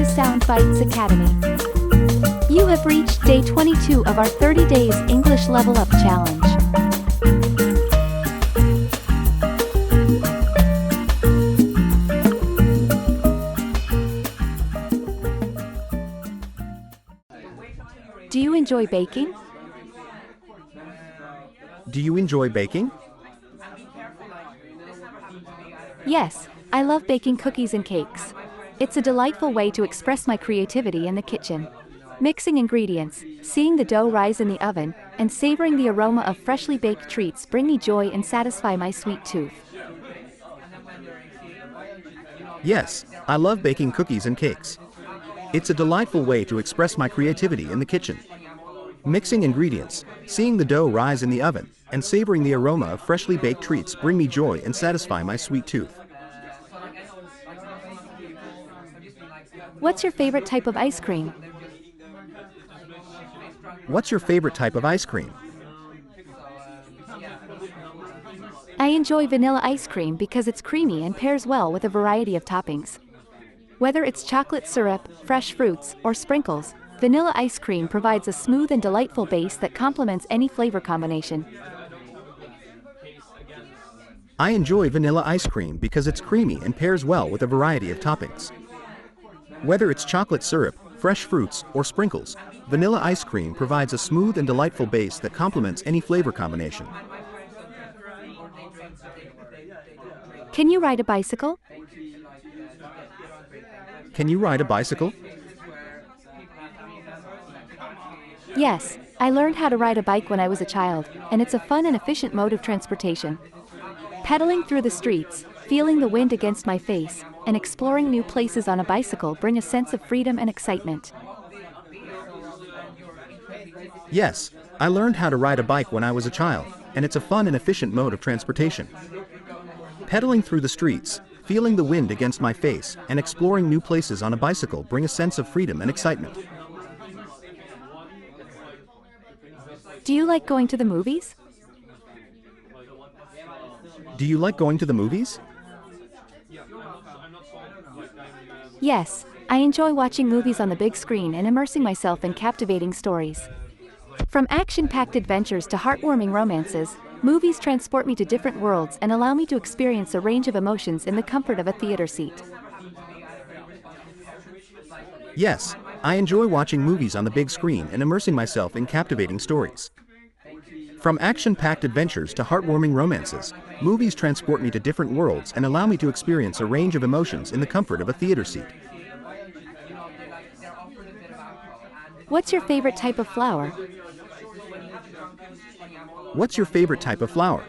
to Sound Bites Academy. You have reached day 22 of our 30 days English Level Up Challenge. Do you enjoy baking? Do you enjoy baking? Yes, I love baking cookies and cakes. It's a delightful way to express my creativity in the kitchen. Mixing ingredients, seeing the dough rise in the oven, and savoring the aroma of freshly baked treats bring me joy and satisfy my sweet tooth. Yes, I love baking cookies and cakes. It's a delightful way to express my creativity in the kitchen. Mixing ingredients, seeing the dough rise in the oven, and savoring the aroma of freshly baked treats bring me joy and satisfy my sweet tooth. What's your favorite type of ice cream? What's your favorite type of ice cream? I enjoy vanilla ice cream because it's creamy and pairs well with a variety of toppings. Whether it's chocolate syrup, fresh fruits, or sprinkles, vanilla ice cream provides a smooth and delightful base that complements any flavor combination. I enjoy vanilla ice cream because it's creamy and pairs well with a variety of toppings. Whether it's chocolate syrup, fresh fruits, or sprinkles, vanilla ice cream provides a smooth and delightful base that complements any flavor combination. Can you ride a bicycle? Can you ride a bicycle? Yes, I learned how to ride a bike when I was a child, and it's a fun and efficient mode of transportation. Pedaling through the streets, feeling the wind against my face, and exploring new places on a bicycle bring a sense of freedom and excitement. Yes, I learned how to ride a bike when I was a child, and it's a fun and efficient mode of transportation. Pedaling through the streets, feeling the wind against my face, and exploring new places on a bicycle bring a sense of freedom and excitement. Do you like going to the movies? Do you like going to the movies? Yes, I enjoy watching movies on the big screen and immersing myself in captivating stories. From action-packed adventures to heartwarming romances, movies transport me to different worlds and allow me to experience a range of emotions in the comfort of a theater seat. Yes, I enjoy watching movies on the big screen and immersing myself in captivating stories. From action-packed adventures to heartwarming romances, movies transport me to different worlds and allow me to experience a range of emotions in the comfort of a theater seat. What's your favorite type of flower? What's your favorite type of flower?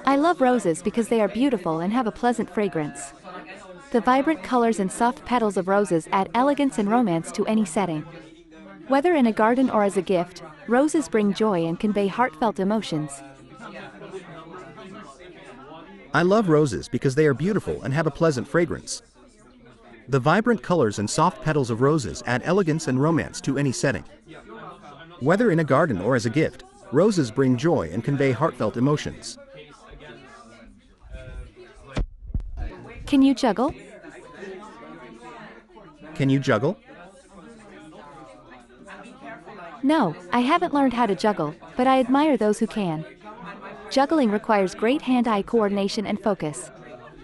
I love roses because they are beautiful and have a pleasant fragrance. The vibrant colors and soft petals of roses add elegance and romance to any setting. Whether in a garden or as a gift, roses bring joy and convey heartfelt emotions. I love roses because they are beautiful and have a pleasant fragrance. The vibrant colors and soft petals of roses add elegance and romance to any setting. Whether in a garden or as a gift, roses bring joy and convey heartfelt emotions. Can you juggle? Can you juggle? No, I haven't learned how to juggle, but I admire those who can. Juggling requires great hand-eye coordination and focus.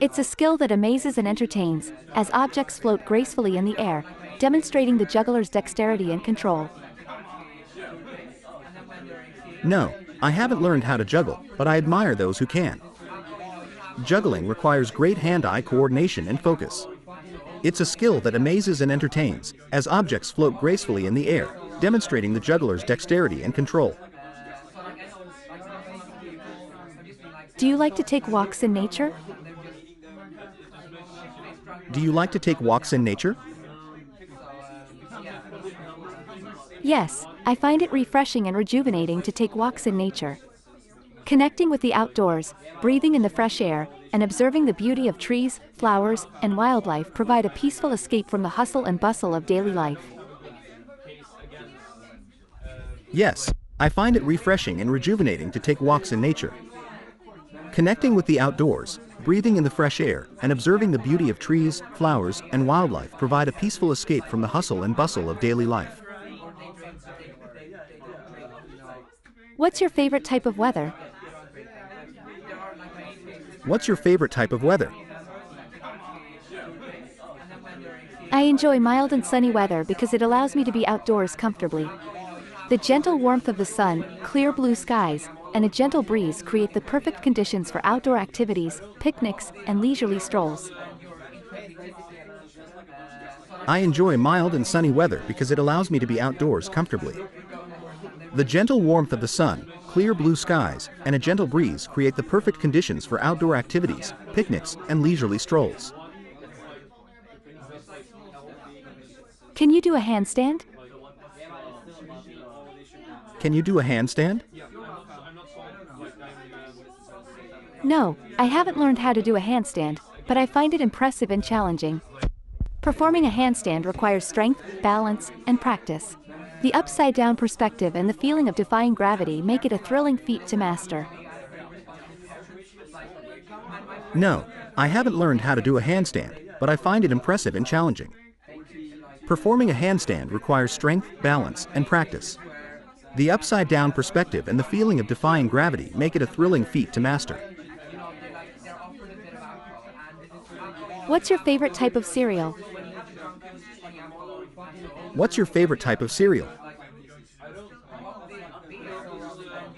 It's a skill that amazes and entertains, as objects float gracefully in the air, demonstrating the juggler's dexterity and control. No, I haven't learned how to juggle, but I admire those who can. Juggling requires great hand-eye coordination and focus. It's a skill that amazes and entertains, as objects float gracefully in the air, demonstrating the juggler's dexterity and control. Do you like to take walks in nature? Do you like to take walks in nature? Yes, I find it refreshing and rejuvenating to take walks in nature. Connecting with the outdoors, breathing in the fresh air, and observing the beauty of trees, flowers, and wildlife provide a peaceful escape from the hustle and bustle of daily life. Yes, I find it refreshing and rejuvenating to take walks in nature. Connecting with the outdoors, Breathing in the fresh air and observing the beauty of trees, flowers, and wildlife provide a peaceful escape from the hustle and bustle of daily life. What's your favorite type of weather? What's your favorite type of weather? I enjoy mild and sunny weather because it allows me to be outdoors comfortably. The gentle warmth of the sun, clear blue skies, and a gentle breeze create the perfect conditions for outdoor activities, picnics, and leisurely strolls. I enjoy mild and sunny weather because it allows me to be outdoors comfortably. The gentle warmth of the sun, clear blue skies, and a gentle breeze create the perfect conditions for outdoor activities, picnics, and leisurely strolls. Can you do a handstand? Can you do a handstand? No, I haven't learned how to do a handstand, but I find it impressive and challenging. Performing a handstand requires strength, balance, and practice. The upside-down perspective and the feeling of defying gravity make it a thrilling feat to master. No, I haven't learned how to do a handstand, but I find it impressive and challenging. Performing a handstand requires strength, balance, and practice. The upside-down perspective and the feeling of defying gravity make it a thrilling feat to master. What's your favorite type of cereal? What's your favorite type of cereal?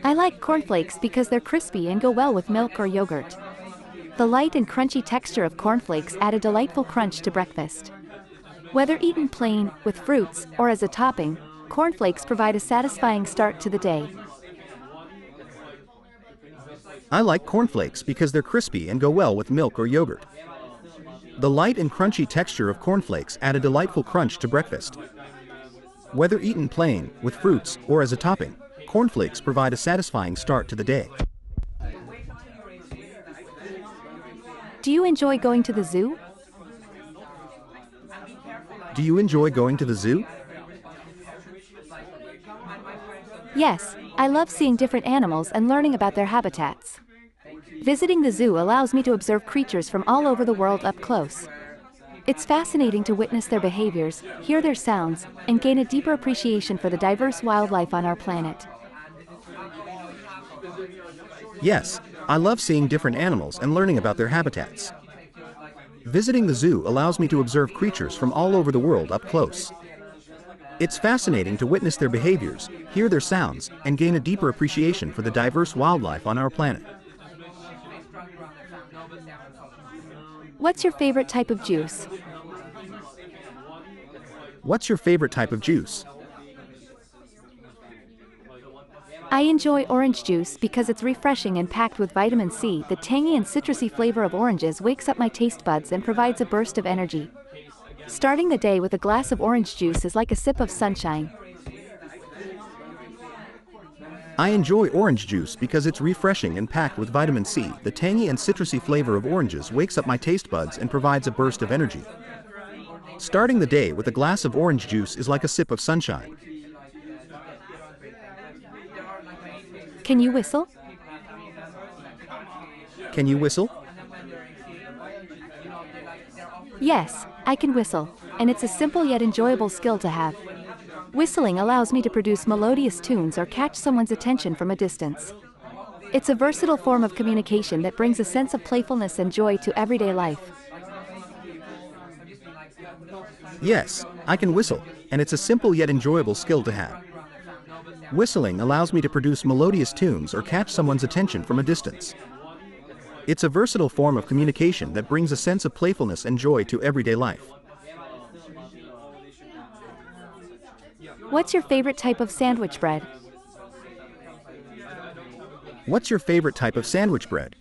I like cornflakes because they're crispy and go well with milk or yogurt. The light and crunchy texture of cornflakes add a delightful crunch to breakfast. Whether eaten plain, with fruits, or as a topping, cornflakes provide a satisfying start to the day. I like cornflakes because they're crispy and go well with milk or yogurt. The light and crunchy texture of cornflakes add a delightful crunch to breakfast. Whether eaten plain, with fruits, or as a topping, cornflakes provide a satisfying start to the day. Do you enjoy going to the zoo? Do you enjoy going to the zoo? Yes, I love seeing different animals and learning about their habitats. Visiting the zoo allows me to observe creatures from all over the world up close. It's fascinating to witness their behaviors, hear their sounds, and gain a deeper appreciation for the diverse wildlife on our planet. Yes, I love seeing different animals and learning about their habitats. Visiting the zoo allows me to observe creatures from all over the world up close. It's fascinating to witness their behaviors, hear their sounds, and gain a deeper appreciation for the diverse wildlife on our planet. What's your favorite type of juice? What's your favorite type of juice? I enjoy orange juice because it's refreshing and packed with vitamin C. The tangy and citrusy flavor of oranges wakes up my taste buds and provides a burst of energy. Starting the day with a glass of orange juice is like a sip of sunshine. I enjoy orange juice because it's refreshing and packed with vitamin C. The tangy and citrusy flavor of oranges wakes up my taste buds and provides a burst of energy. Starting the day with a glass of orange juice is like a sip of sunshine. Can you whistle? Can you whistle? Yes, I can whistle, and it's a simple yet enjoyable skill to have. Whistling allows me to produce melodious tunes or catch someone's attention from a distance. It's a versatile form of communication that brings a sense of playfulness and joy to everyday life. Yes, I can whistle, and it's a simple yet enjoyable skill to have. Whistling allows me to produce melodious tunes or catch someone's attention from a distance. It's a versatile form of communication that brings a sense of playfulness and joy to everyday life. What's your favorite type of sandwich bread? What's your favorite type of sandwich bread?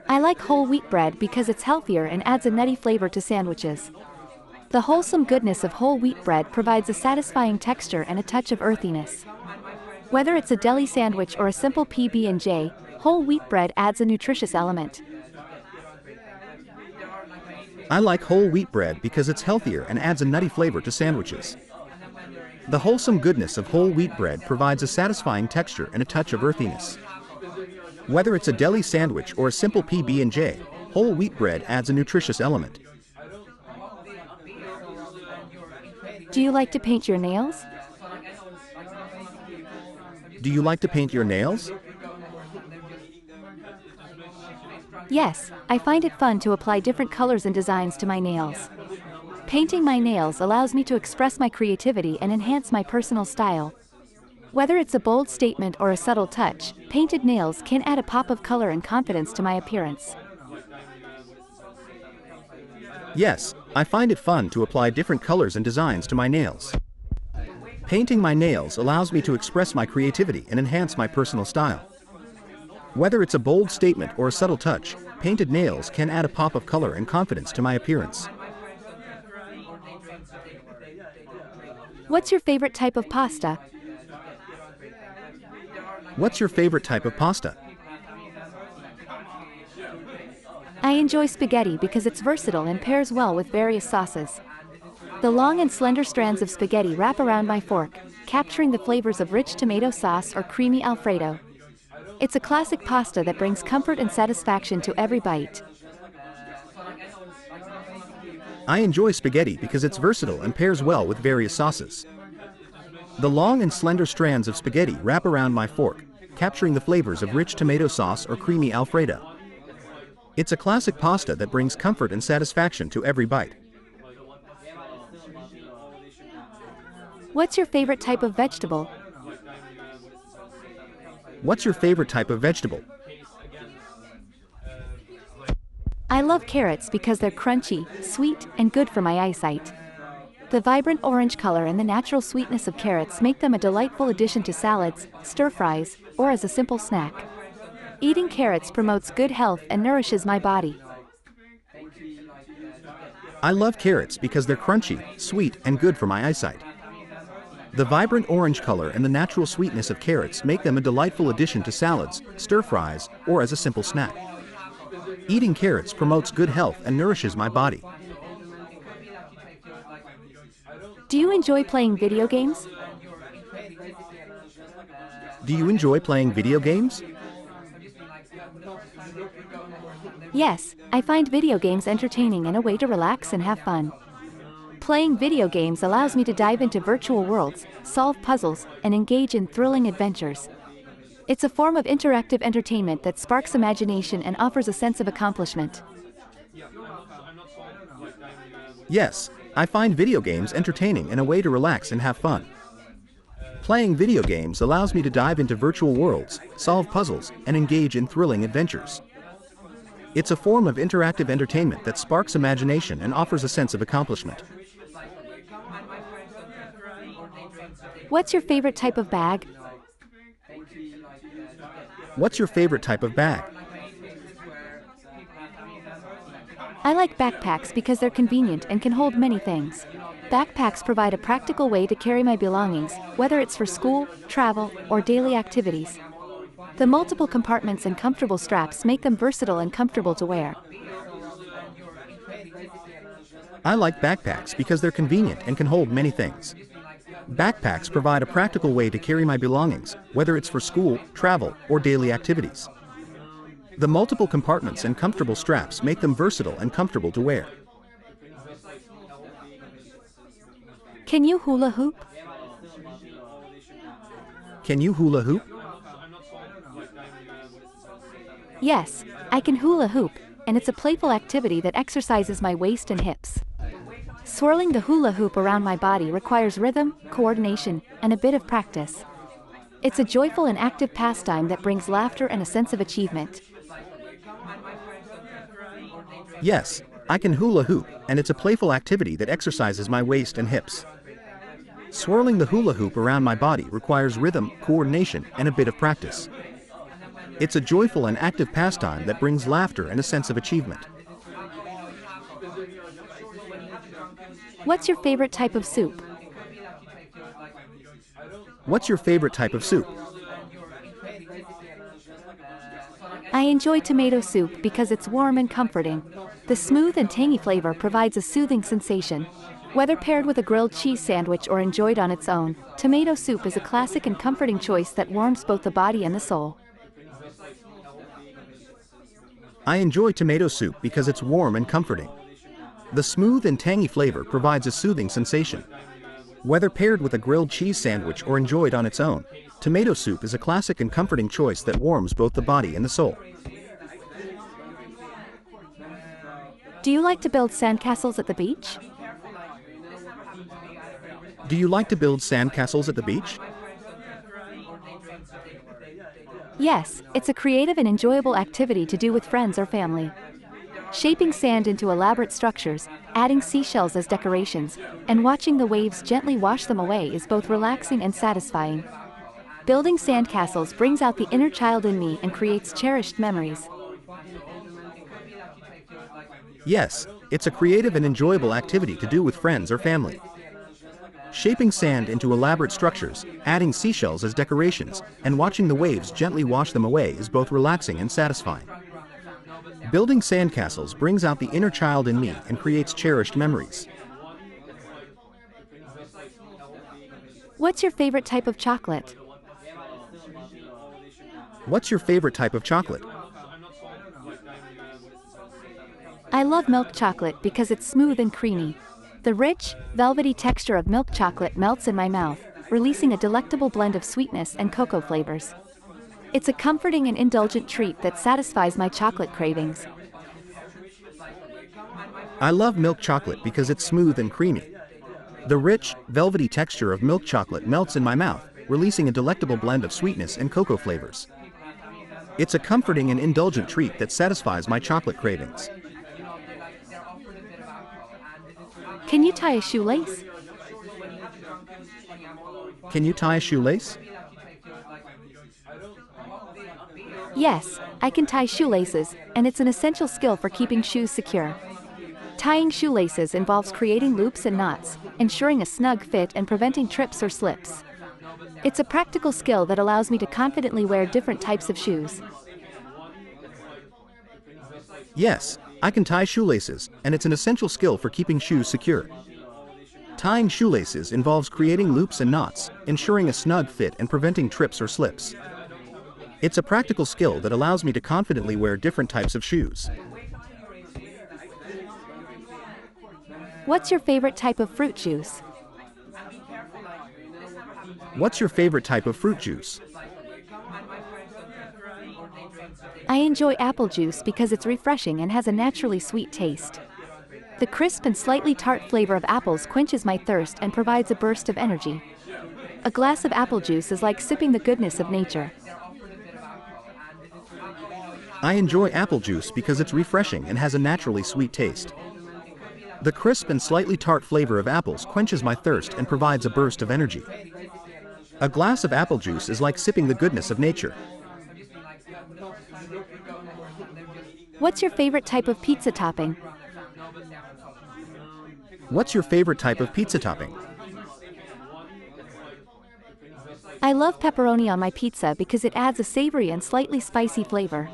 I like whole wheat bread because it's healthier and adds a nutty flavor to sandwiches. The wholesome goodness of whole wheat bread provides a satisfying texture and a touch of earthiness. Whether it's a deli sandwich or a simple PB&J, whole wheat bread adds a nutritious element. I like whole wheat bread because it's healthier and adds a nutty flavor to sandwiches. The wholesome goodness of whole wheat bread provides a satisfying texture and a touch of earthiness. Whether it's a deli sandwich or a simple PB&J, whole wheat bread adds a nutritious element. Do you like to paint your nails? Do you like to paint your nails? Yes, I find it fun to apply different colors and designs to my nails. Painting my nails allows me to express my creativity and enhance my personal style. Whether it's a bold statement or a subtle touch, painted nails can add a pop of color and confidence to my appearance. Yes, I find it fun to apply different colors and designs to my nails. Painting my nails allows me to express my creativity and enhance my personal style. Whether it's a bold statement or a subtle touch, painted nails can add a pop of color and confidence to my appearance. What's your favorite type of pasta? What's your favorite type of pasta? I enjoy spaghetti because it's versatile and pairs well with various sauces. The long and slender strands of spaghetti wrap around my fork, capturing the flavors of rich tomato sauce or creamy Alfredo. It's a classic pasta that brings comfort and satisfaction to every bite. I enjoy spaghetti because it's versatile and pairs well with various sauces. The long and slender strands of spaghetti wrap around my fork, capturing the flavors of rich tomato sauce or creamy Alfredo. It's a classic pasta that brings comfort and satisfaction to every bite. What's your favorite type of vegetable? What's your favorite type of vegetable? I love carrots because they're crunchy, sweet, and good for my eyesight. The vibrant orange color and the natural sweetness of carrots make them a delightful addition to salads, stir-fries, or as a simple snack. Eating carrots promotes good health and nourishes my body. I love carrots because they're crunchy, sweet, and good for my eyesight. The vibrant orange color and the natural sweetness of carrots make them a delightful addition to salads, stir-fries, or as a simple snack. Eating carrots promotes good health and nourishes my body. Do you enjoy playing video games? Do you enjoy playing video games? Yes, I find video games entertaining and a way to relax and have fun. Playing video games allows me to dive into virtual worlds, solve puzzles, and engage in thrilling adventures. It's a form of interactive entertainment that sparks imagination and offers a sense of accomplishment. Yes, I find video games entertaining and a way to relax and have fun. Playing video games allows me to dive into virtual worlds, solve puzzles, and engage in thrilling adventures. It's a form of interactive entertainment that sparks imagination and offers a sense of accomplishment. What's your favorite type of bag? What's your favorite type of bag? I like backpacks because they're convenient and can hold many things. Backpacks provide a practical way to carry my belongings, whether it's for school, travel, or daily activities. The multiple compartments and comfortable straps make them versatile and comfortable to wear. I like backpacks because they're convenient and can hold many things. Backpacks provide a practical way to carry my belongings, whether it's for school, travel, or daily activities. The multiple compartments and comfortable straps make them versatile and comfortable to wear. Can you hula hoop? Can you hula hoop? Yes, I can hula hoop, and it's a playful activity that exercises my waist and hips. Swirling the hula hoop around my body requires rhythm, coordination, and a bit of practice. It's a joyful and active pastime that brings laughter and a sense of achievement. Yes, I can hula hoop, and it's a playful activity that exercises my waist and hips. Swirling the hula hoop around my body requires rhythm, coordination, and a bit of practice. It's a joyful and active pastime that brings laughter and a sense of achievement. What's your favorite type of soup? What's your favorite type of soup? I enjoy tomato soup because it's warm and comforting. The smooth and tangy flavor provides a soothing sensation. Whether paired with a grilled cheese sandwich or enjoyed on its own, tomato soup is a classic and comforting choice that warms both the body and the soul. I enjoy tomato soup because it's warm and comforting. The smooth and tangy flavor provides a soothing sensation. Whether paired with a grilled cheese sandwich or enjoyed on its own, tomato soup is a classic and comforting choice that warms both the body and the soul. Do you like to build sandcastles at the beach? Do you like to build sandcastles at the beach? Yes, it's a creative and enjoyable activity to do with friends or family. Shaping sand into elaborate structures, adding seashells as decorations, and watching the waves gently wash them away is both relaxing and satisfying. Building sandcastles brings out the inner child in me and creates cherished memories. Yes, it's a creative and enjoyable activity to do with friends or family. Shaping sand into elaborate structures, adding seashells as decorations, and watching the waves gently wash them away is both relaxing and satisfying. Building sandcastles brings out the inner child in me and creates cherished memories. What's your favorite type of chocolate? What's your favorite type of chocolate? I love milk chocolate because it's smooth and creamy. The rich, velvety texture of milk chocolate melts in my mouth, releasing a delectable blend of sweetness and cocoa flavors. It's a comforting and indulgent treat that satisfies my chocolate cravings. I love milk chocolate because it's smooth and creamy. The rich, velvety texture of milk chocolate melts in my mouth, releasing a delectable blend of sweetness and cocoa flavors. It's a comforting and indulgent treat that satisfies my chocolate cravings. Can you tie a shoelace? Can you tie a shoelace? Yes, I can tie shoelaces, and it's an essential skill for keeping shoes secure. Tying shoelaces involves creating loops and knots, ensuring a snug fit and preventing trips or slips. It's a practical skill that allows me to confidently wear different types of shoes. Yes, I can tie shoelaces, and it's an essential skill for keeping shoes secure. Tying shoelaces involves creating loops and knots, ensuring a snug fit and preventing trips or slips. It's a practical skill that allows me to confidently wear different types of shoes. What's your favorite type of fruit juice? What's your favorite type of fruit juice? I enjoy apple juice because it's refreshing and has a naturally sweet taste. The crisp and slightly tart flavor of apples quenches my thirst and provides a burst of energy. A glass of apple juice is like sipping the goodness of nature. I enjoy apple juice because it's refreshing and has a naturally sweet taste. The crisp and slightly tart flavor of apples quenches my thirst and provides a burst of energy. A glass of apple juice is like sipping the goodness of nature. What's your favorite type of pizza topping? What's your favorite type of pizza topping? I love pepperoni on my pizza because it adds a savory and slightly spicy flavor.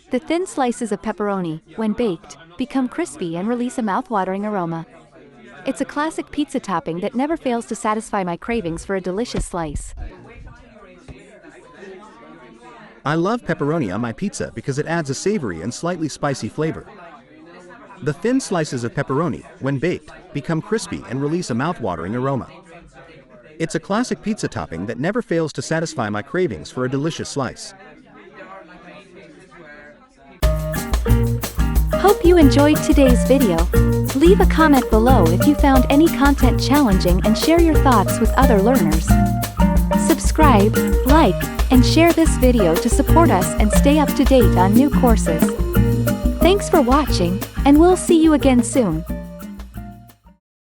The thin slices of pepperoni, when baked, become crispy and release a mouth-watering aroma. It's a classic pizza topping that never fails to satisfy my cravings for a delicious slice. I love pepperoni on my pizza because it adds a savory and slightly spicy flavor. The thin slices of pepperoni, when baked, become crispy and release a mouth-watering aroma. It's a classic pizza topping that never fails to satisfy my cravings for a delicious slice. Hope you enjoyed today's video. Leave a comment below if you found any content challenging and share your thoughts with other learners. Subscribe, like, and share this video to support us and stay up to date on new courses. Thanks for watching, and we'll see you again soon.